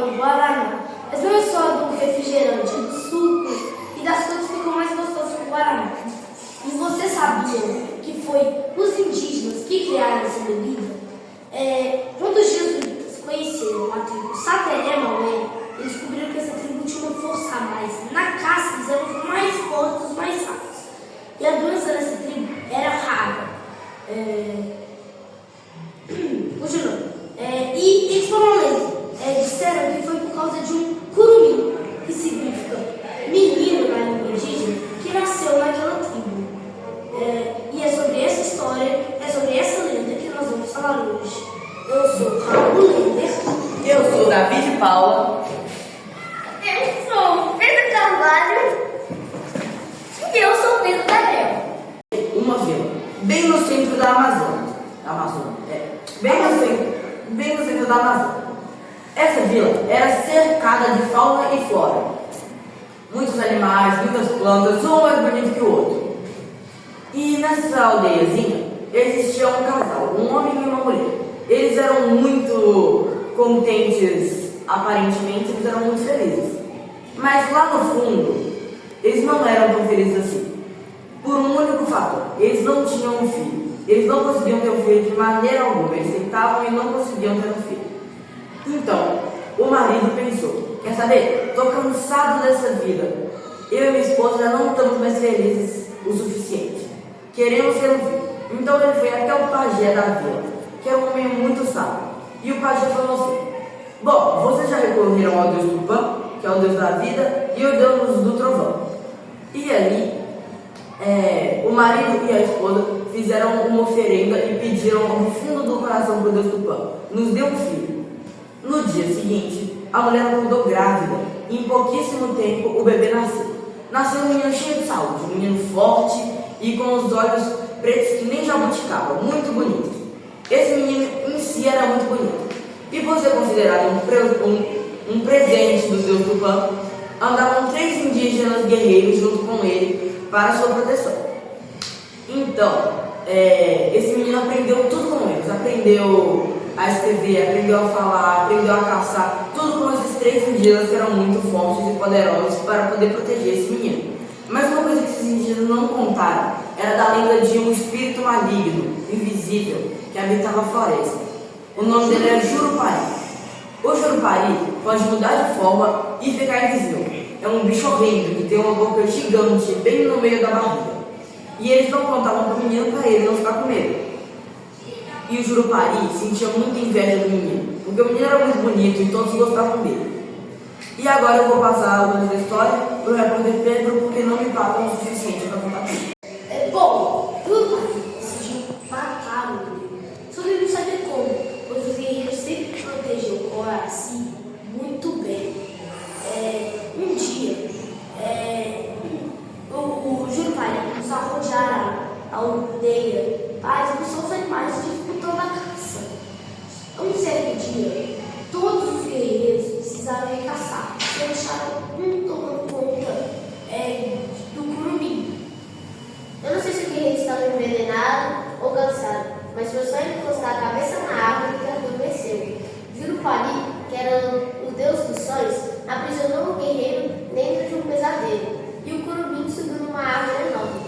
o Guaraná. Mas não é só do refrigerante, é do suco e das coisas que ficam mais gostosas com o Guaraná. E você sabia que foi os indígenas que criaram essa bebida? Quando os jesuítas conheceram a tribo Sateré-Maué, eles descobriram que essa tribo tinha uma força a mais. Na caça, eles eram os mais fortes, os mais sábios. E a doença dessa tribo era rara. Continuando. E eles foram além. Disseram que foi por causa de um curumim, que significa menino na língua indígena, que nasceu naquela tribo. E é sobre essa história, é sobre essa lenda que nós vamos falar hoje. Eu sou Raul Lender. Eu sou Davi de Paula. Eu sou Pedro Carvalho. E eu sou Pedro Gabriel. Uma vila, bem no centro da Amazônia. Bem no centro da Amazônia. Essa vila era cercada de fauna e flora. Muitos animais, muitas plantas, um mais bonito que o outro. E nessa aldeiazinha existia um casal, um homem e uma mulher. Eles eram muito contentes, aparentemente, eles eram muito felizes. Mas lá no fundo, eles não eram tão felizes assim. Por um único fator, eles não tinham um filho. Eles não conseguiam ter um filho de maneira alguma. Eles tentavam e não conseguiam ter um filho. Então, o marido pensou: quer saber? Estou cansado dessa vida. Eu e minha esposa já não estamos mais felizes o suficiente. Queremos ter um filho. Então ele foi até o pajé da vila, que era um homem muito sábio. E o pajé falou assim: bom, vocês já recorreram ao Deus Tupã, que é o Deus da vida, e o Deus do trovão. E ali, o marido e a esposa fizeram uma oferenda e pediram no fundo do coração para o Deus Tupã: nos dê um filho. No dia seguinte, a mulher acordou grávida e em pouquíssimo tempo o bebê nasceu. Nasceu um menino cheio de saúde, um menino forte e com os olhos pretos que nem jabuticaba, muito bonito. Esse menino em si era muito bonito. E por ser considerado um presente do Deus Tupã, andavam 3 indígenas guerreiros junto com ele para sua proteção. Então, esse menino aprendeu tudo com eles. Aprendeu a escrever, aprendeu a falar, aprendeu a caçar, tudo com esses 3 indígenas que eram muito fortes e poderosos para poder proteger esse menino. Mas uma coisa que esses indígenas não contaram era da lenda de um espírito maligno, invisível, que habitava a floresta. O nome dele era Jurupari. O Jurupari pode mudar de forma e ficar invisível. É um bicho horrendo que tem uma boca gigante bem no meio da barriga. E eles não contavam para o menino para ele não ficar com medo. E o Jurupari sentia muita inveja do menino, porque o menino era muito bonito e todos gostavam dele. E agora eu vou passar o nome da história para o repórter Pedro, porque não me pagam o suficiente para contar tudo. Bom, Jurupari decidiu matar o bebê. Só que ele não sabia como, pois os guerreiros sempre protegeu o Coraci muito bem. Um dia, o Jurupari começou a rodear a aldeia para expulsar os animais, dificultando a caça. Um certo dia, todos os guerreiros precisaram ir caçar. E deixaram um tomando conta do curumim. Eu não sei se o guerreiro estava envenenado ou cansado, mas foi só encostar a cabeça na árvore que adormeceu. Jurupari, que era o deus dos sonhos, aprisionou o guerreiro dentro de um pesadelo, e o curumim subiu numa árvore enorme.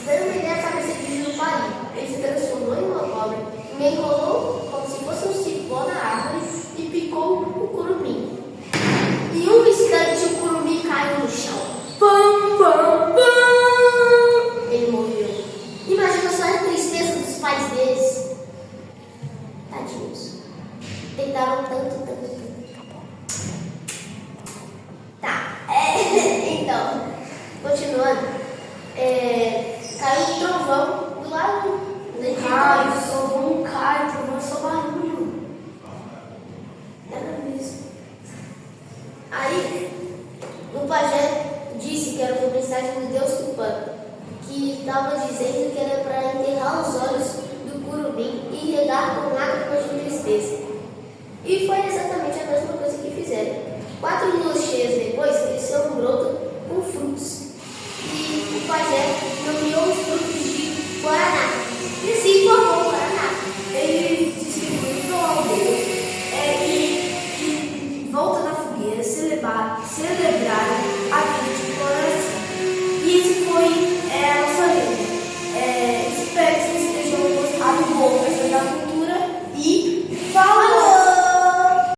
Veio uma ideia à cabeça de Jurupari. Ele se transformou em uma cobra e enrolou